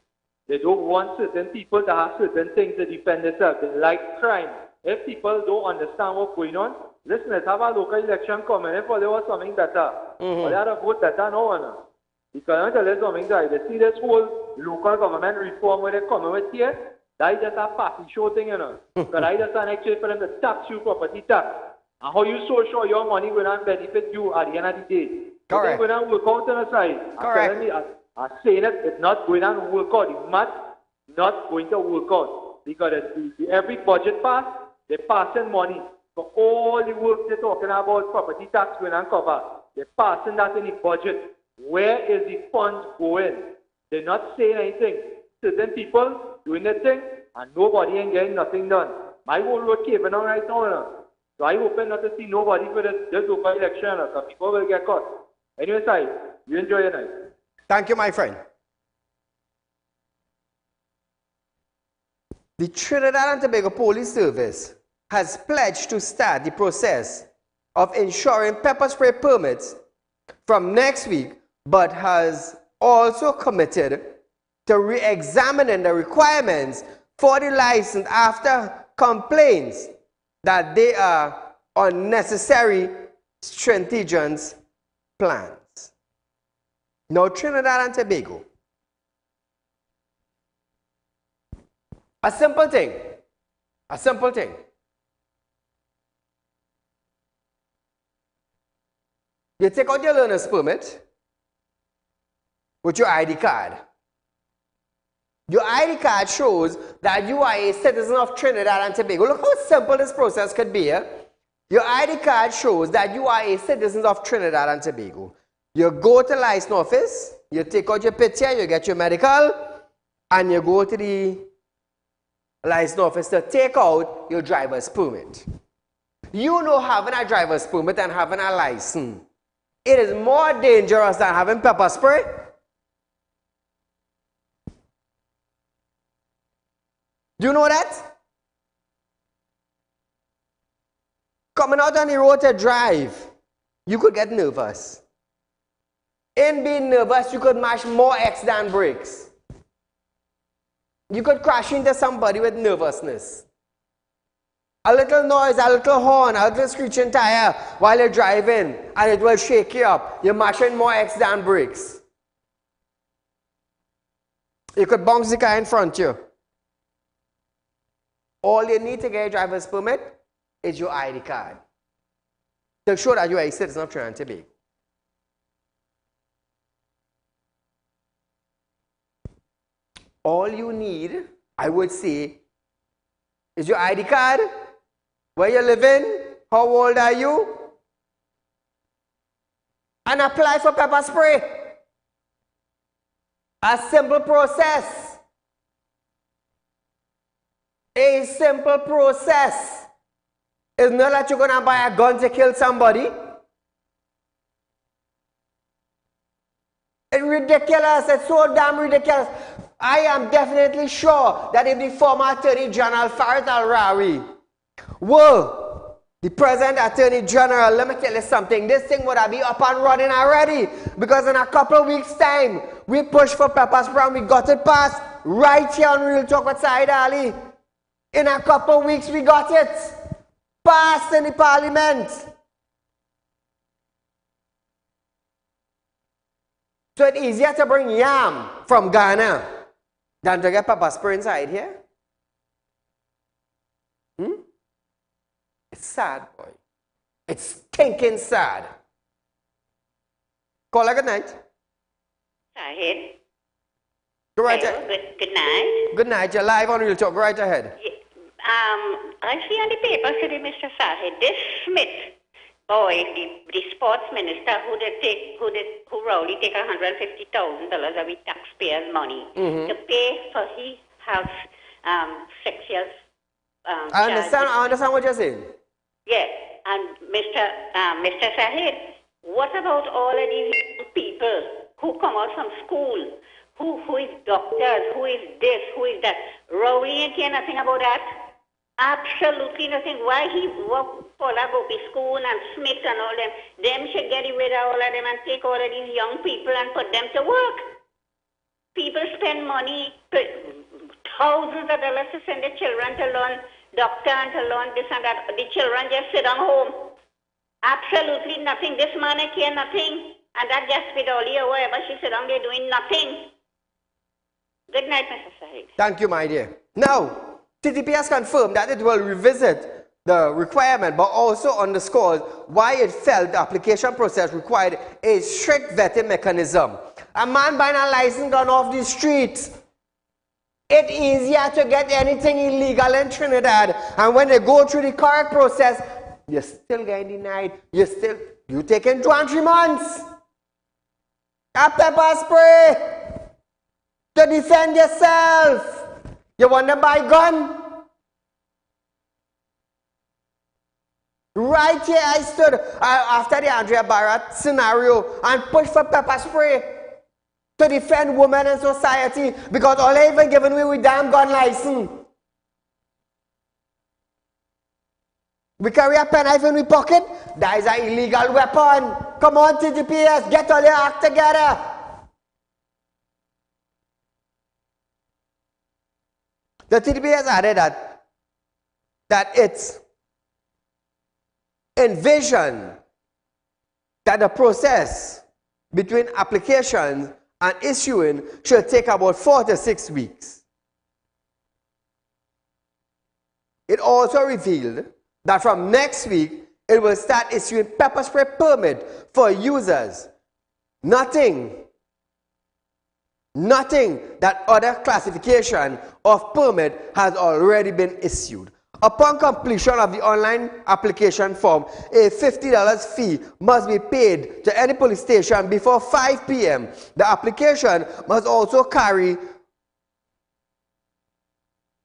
They don't want certain people to have certain things to defend themselves. They like crime. If people don't understand what's going on, listen, let's have a local election coming. If there was something better, or they had a vote better now. Because I'm telling you something, Saieed, you see this whole local government reform where they're coming with here, that is just a party show thing, you know. Because that is just an exchange for them to tax you property tax. And how you so sure your money will not benefit you at the end of the day. Correct. It's going to work out on the side. Correct. I'm saying it, it's not going to work out. The math not going to work out. Because every budget pass, they're passing money for all the work they're talking about, property tax going and cover. They're passing that in the budget. Where is the funds going? They're not saying anything. Certain people doing their thing, and nobody ain't getting nothing done. My whole road caving on right now, you know. So I hope not to see nobody for this local election, because people will get caught. Anyway, Saieed, you enjoy your night. Thank you, my friend. The Trinidad and Tobago Police Service has pledged to start the process of ensuring pepper spray permits from next week, but has also committed to re-examining the requirements for the license after complaints that they are unnecessary stringent plans. Now, Trinidad and Tobago. A simple thing. You take out your learner's permit with your ID card. Your ID card shows that you are a citizen of Trinidad and Tobago. Look how simple this process could be. Your ID card shows that you are a citizen of Trinidad and Tobago. You go to the license office, you take out your picture, you get your medical, and you go to the license office to take out your driver's permit. You know, having a driver's permit and having a license, it is more dangerous than having pepper spray. Do you know that? Coming out on the road to drive, you could get nervous. In being nervous, you could mash more X than brakes. You could crash into somebody with nervousness. A little noise, a little horn, a little screeching tire while you're driving, and it will shake you up. You're mashing more X than brakes. You could bounce the car in front of you. All you need to get a driver's permit is your ID card to show that you are a citizen of Trinidad and Tobago. All you need, I would say, is your ID card, where you living, how old are you, and apply for pepper spray. A simple process. A simple process. It's not that you're going to buy a gun to kill somebody. It's ridiculous. It's so damn ridiculous. I am definitely sure that if the former Attorney General Saieed Ali were the present Attorney General, let me tell you something, this thing would have been up and running already. Because in a couple of weeks' time, we pushed for pepper spray and we got it passed right here on Real Talk with Saieed Ali. In a couple of weeks, we got it passed in the Parliament. So it's easier to bring yam from Ghana than to get pepper spray inside here. It's sad, boy. It's stinking sad. Call her good night. Saieed. Go right ahead. Good night. Good night. You're live on Real Talk. Go right ahead. I see on the paper today, Mr. Saieed, this Smith boy, the sports minister who rowdy take $150,000 of the taxpayers' money to pay for his house 6 years. I understand what you're saying. Yeah, and Mr. Saieed, what about all of these people who come out from school, who is doctors, who is this, who is that? Rowley ain't care nothing about that. Absolutely nothing. Why he Paula go to school and Smith and all them should get rid of all of them and take all of these young people and put them to work. People spend money, thousands of dollars to send their children to learn doctor and to learn this and that. The children just sit on home. Absolutely nothing. This man ain't care nothing. And that just Spidoli or whatever, she sit down there doing nothing. Good night, Mr. Saieed. Thank you, my dear. Now, TTP has confirmed that it will revisit the requirement, but also underscores why it felt the application process required a strict vetting mechanism. A man buying a license gun off the street, it's easier to get anything illegal in Trinidad. And when they go through the correct process, you're still getting denied. You're taking 2 and 3 months. A pepper spray to defend yourself. You want to buy a gun? Right here I stood after the Andrea Barrett scenario and pushed for pepper spray to defend women in society because all they even giving me with damn gun license. We carry a pen knife in my pocket. That is an illegal weapon. Come on, TGPS, get all your act together. The TTP added that it's envisioned that the process between applications and issuing should take about 4 to 6 weeks. It also revealed that from next week, it will start issuing pepper spray permit for users. Nothing that other classification of permit has already been issued. Upon completion of the online application form, a $50 fee must be paid to any police station before 5 p.m. The application must also carry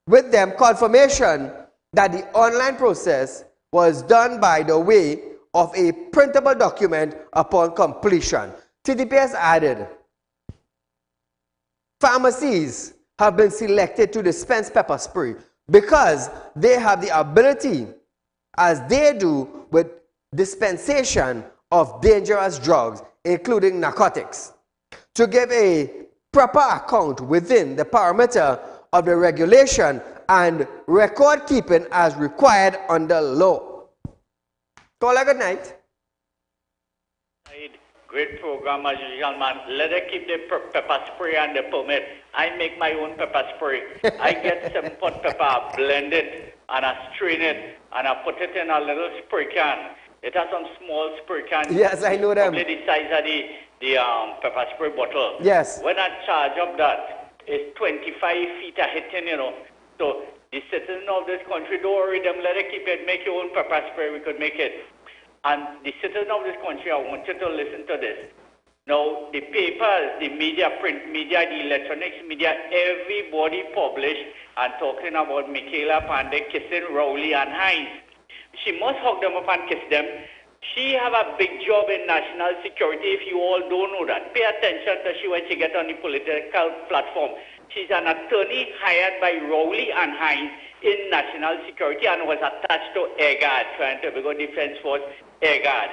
with them confirmation that the online process was done by the way of a printable document upon completion. TTPS added, pharmacies have been selected to dispense pepper spray because they have the ability, as they do with dispensation of dangerous drugs, including narcotics, to give a proper account within the parameter of the regulation and record keeping as required under law. Call a good night. Great program as usual, man. Let her keep the pepper spray and the permit. I make my own pepper spray. I get 7-pot pepper, I blend it, and I strain it, and I put it in a little spray can. It has some small spray can. Yes, I know them. Probably the size of the pepper spray bottle. Yes. When I charge up that, it's 25 feet a hitting, you know. So the citizens of this country, don't worry them, let her keep it. Make your own pepper spray, we could make it. And the citizens of this country, I want you to listen to this. Now, the papers, the media, print media, the electronics media, everybody published and talking about Michaela Pandey kissing Rowley and Hines. She must hug them up and kiss them. She have a big job in national security, if you all don't know that. Pay attention to she when she get on the political platform. She's an attorney hired by Rowley and Hines in national security and was attached to EGAD, trying to Tobago Defense Force, EGAD.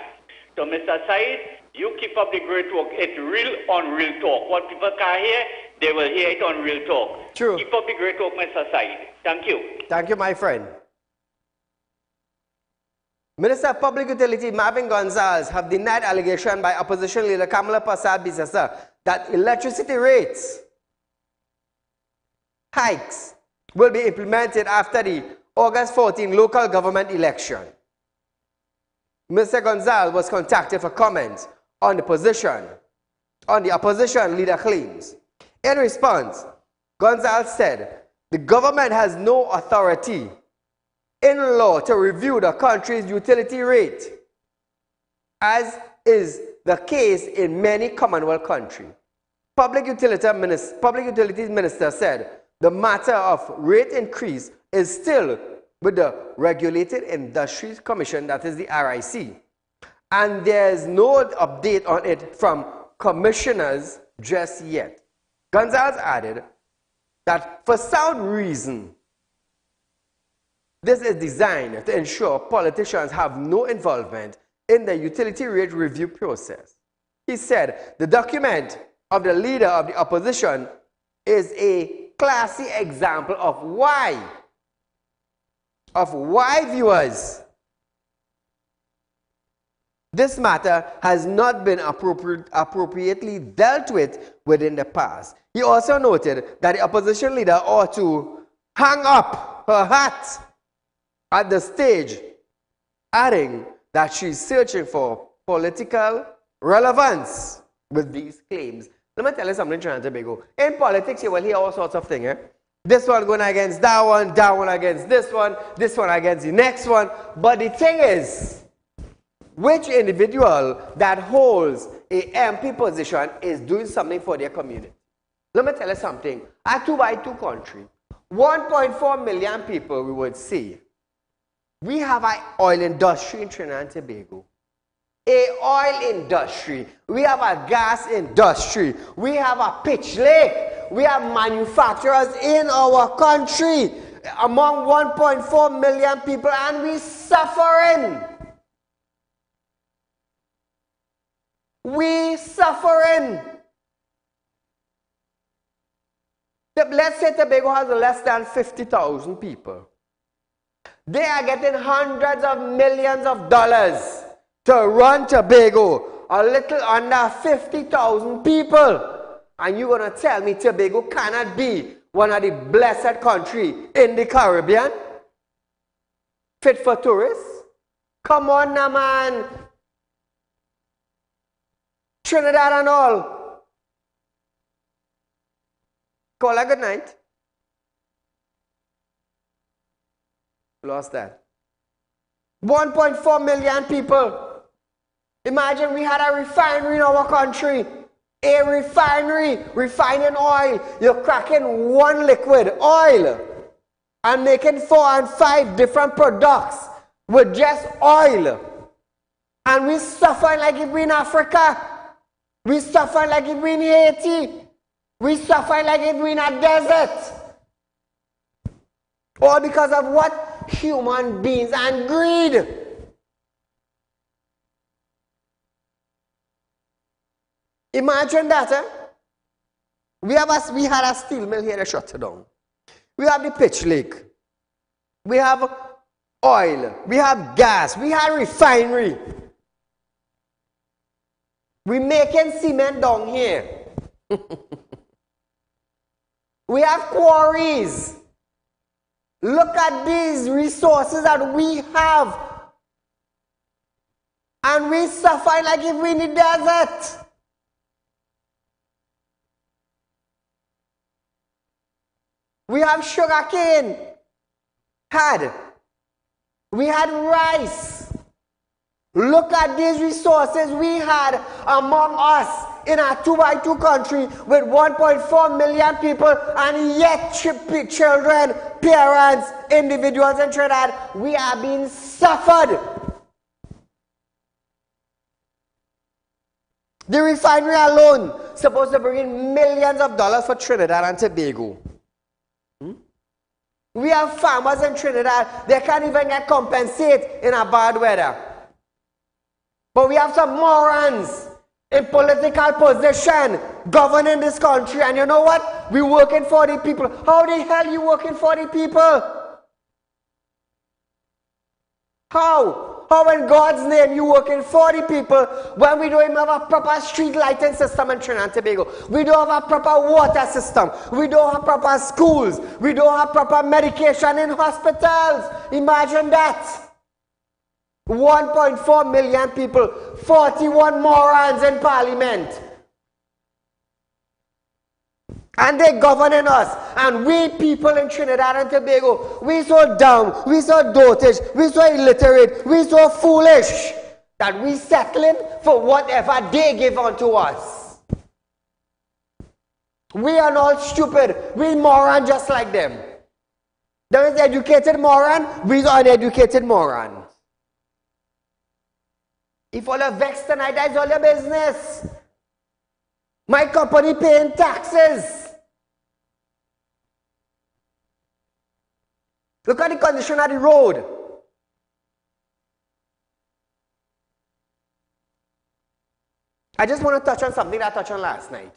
So, Mr. Said, you keep up the great work. It's real on Real Talk. What people can hear, they will hear it on Real Talk. True. Keep up the great work, Mr. Said. Thank you. Thank you, my friend. Minister of Public Utility Marvin Gonzalez have denied allegation by opposition leader Kamala Persad-Bissessar that electricity rates hikes will be implemented after the August 14 local government election. Mr. Gonzalez was contacted for comments on the opposition leader claims. In response, Gonzalez said the government has no authority in law to review the country's utility rate, as is the case in many Commonwealth countries. Public Utilities Minister said the matter of rate increase is still with the Regulated Industries Commission, that is the RIC, and there's no update on it from commissioners just yet. Gonzalez added that for sound reason, this is designed to ensure politicians have no involvement in the utility rate review process. He said the document of the leader of the opposition is a classy example of why viewers, this matter has not been appropriately dealt with within the past. He also noted that the opposition leader ought to hang up her hat at the stage, adding that she's searching for political relevance with these claims. Let me tell you something, Trinidad and Tobago. In politics, you will hear all sorts of things. Eh? This one going against that one against this one against the next one. But the thing is, which individual that holds a MP position is doing something for their community? Let me tell you something. A 2x2 country, 1.4 million people, we would say. We have an oil industry in Trinidad and Tobago. A oil industry. We have a gas industry. We have a pitch lake. We have manufacturers in our country among 1.4 million people, and we suffering. We suffering. Let's say Tobago has less than 50,000 people. They are getting hundreds of millions of dollars to run Tobago, a little under 50,000 people. And you're going to tell me Tobago cannot be one of the blessed countries in the Caribbean? Fit for tourists? Come on now, man. Trinidad and all. Call a good night. Lost that. 1.4 million people. Imagine we had a refinery in our country. A refinery refining oil. You're cracking one liquid, oil, and making 4 and 5 different products with just oil. And we suffer like if we're in Africa. We suffer like if we're in Haiti. We suffer like if we're in a desert. All because of what? Human beings and greed. Imagine that, eh? We had a steel mill here that shut down. We have the pitch lake. We have oil. We have gas. We have refinery. We making cement down here. We have quarries. Look at these resources that we have. And we suffer like if we in the desert. We have sugarcane. We had rice. Look at these resources we had among us in our 2x2 country with 1.4 million people, and yet children, parents, individuals in Trinidad, we are being suffered. The refinery alone supposed to bring in millions of dollars for Trinidad and Tobago. We have farmers in Trinidad, they can't even get compensated in a bad weather. But we have some morons in political position governing this country, and you know what? We're working for the people. How the hell are you working for the people? How? How in God's name you working for the people when we don't even have a proper street lighting system in Trinidad and Tobago? We don't have a proper water system. We don't have proper schools. We don't have proper medication in hospitals. Imagine that. 1.4 million people, 41 morons in parliament. And they governing us. And we people in Trinidad and Tobago, we so dumb, we so dotage, we so illiterate, we so foolish that we settling for whatever they give unto us. We are not stupid. We moron just like them. There is educated moron, we are uneducated moron. If all are vexed tonight, that's all your business. My company paying taxes. Look at the condition of the road. I just want to touch on something that I touched on last night.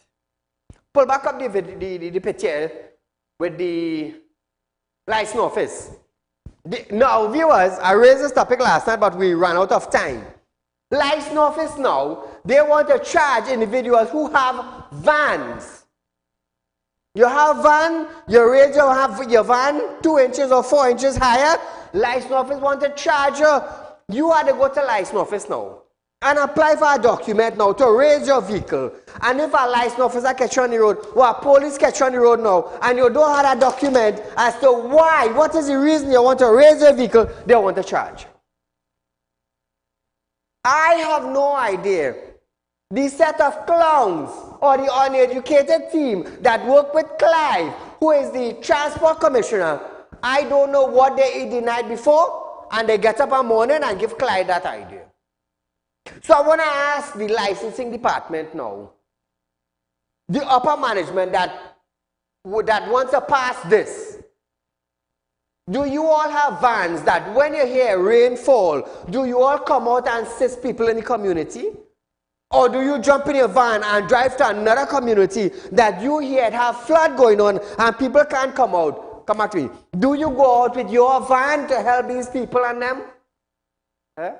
Pull back up the picture with the license office. Now, viewers, I raised this topic last night, but we ran out of time. License office now, they want to charge individuals who have vans. You have van, you raise your van 2 inches or 4 inches higher, license office want to charge you. You have to go to license office now and apply for a document now to raise your vehicle. And if a license officer catch you on the road, or a police catch you on the road now, and you don't have a document as to why, what is the reason you want to raise your vehicle, they want to charge. I have no idea. The set of clowns or the uneducated team that work with Clive, who is the transport commissioner, I don't know what they ate the night before, and they get up in the morning and give Clive that idea. So I want to ask the licensing department now, the upper management that wants to pass this. Do you all have vans that when you hear rainfall, do you all come out and assist people in the community? Or do you jump in your van and drive to another community that you hear have flood going on and people can't come out? Come back to me. Do you go out with your van to help these people and them? Eh?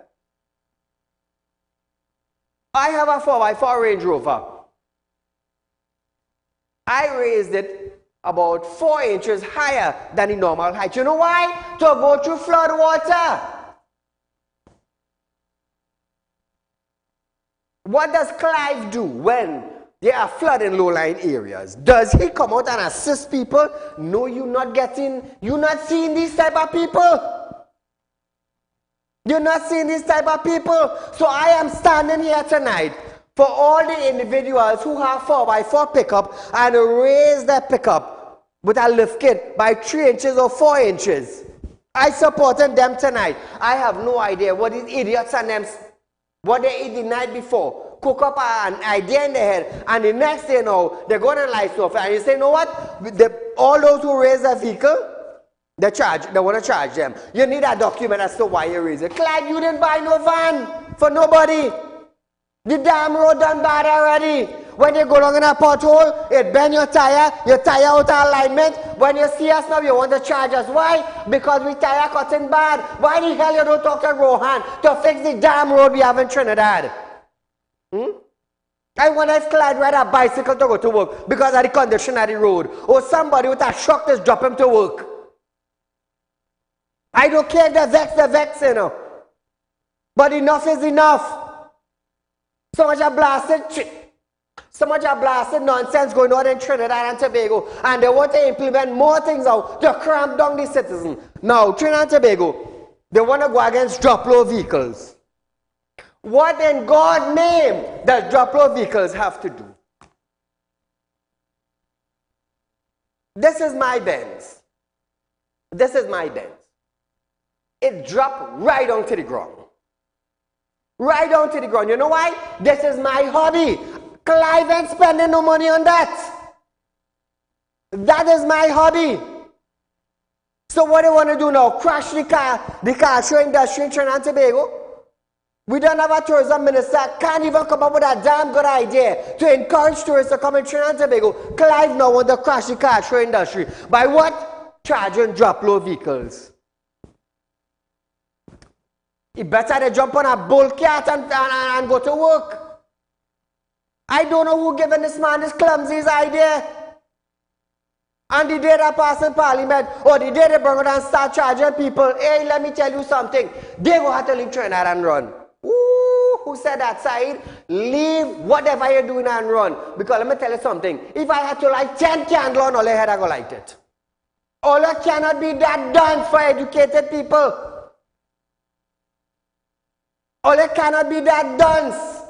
I have a 4x4 Range Rover. I raised it about 4 inches higher than the normal height. You know why? To go through flood water. What does Clive do when there are flood in low-lying areas? Does he come out and assist people? No, you're not seeing these type of people. You're not seeing these type of people. So I am standing here tonight for all the individuals who have 4x4 pickup and raise their pickup with a lift kit by 3 inches or 4 inches. I supported them tonight. I have no idea what these idiots and them, what they eat the night before, cook up an idea in their head, and the next day now, they're going to license office, and you say, you know what, all those who raise their vehicle, they want to charge them. You need a document as to why you raise it. Clyde, you didn't buy no van for nobody. The damn road done bad already. When you go along in a pothole, it bend your tire out of alignment. When you see us now, you want to charge us. Why? Because we tire cutting bad. Why the hell you don't talk to Rohan to fix the damn road we have in Trinidad? I wonder if Clyde ride a bicycle to go to work because of the condition of the road. Or somebody with a truck just drop him to work. I don't care if they're vexed, you know. But enough is enough. So much of blasted nonsense going on in Trinidad and Tobago. And they want to implement more things out to cramp down the citizens. Now, Trinidad and Tobago, they want to go against drop-load vehicles. What in God's name does drop-load vehicles have to do? This is my Benz. This is my Benz. It dropped right onto the ground. Right onto the ground. You know why? This is my hobby. Clive ain't spending no money on that. That is my hobby. So what do you want to do now? Crash the car show industry in Trinidad and Tobago? We don't have a tourism minister, can't even come up with a damn good idea to encourage tourists to come in Trinidad and Tobago. Clive now wants to crash the car show industry. By what? Charging drop-load vehicles. He better they jump on a bull cat and go to work. I don't know who given this man this clumsy idea. And the day that pass in Parliament, or the day they bring it and start charging people, hey, let me tell you something, they will have to leave Trinidad and run. Ooh, who said that, Saeed? Leave whatever you're doing and run. Because let me tell you something, if I had to light 10 candles on all I had, I go light it. All I cannot be that done for educated people. All it cannot be that dunce.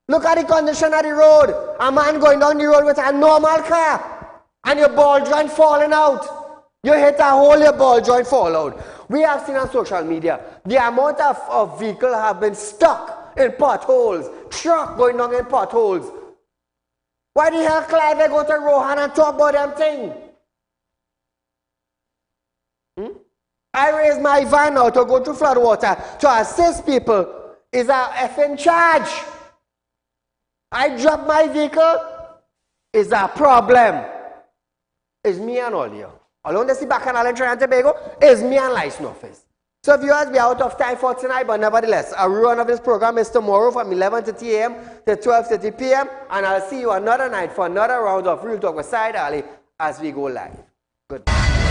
Look at the condition of the road. A man going down the road with a normal car and your ball joint falling out. You hit a hole, your ball joint fall out. We have seen on social media the amount of vehicles have been stuck in potholes. Truck going down in potholes. Why the hell Clive they go to Rohan and talk about them thing? I raise my van now to go to floodwater to assist people. Is a effing charge. I drop my vehicle. Is a problem. It's me and all you. Along the back canal in Trinidad and Tobago, is me and license office. So viewers, we are out of time for tonight, but nevertheless, a run of this program is tomorrow from 11:30 a.m. to 12:30 p.m. And I'll see you another night for another round of Real Talk with Saieed Ali as we go live. Goodbye.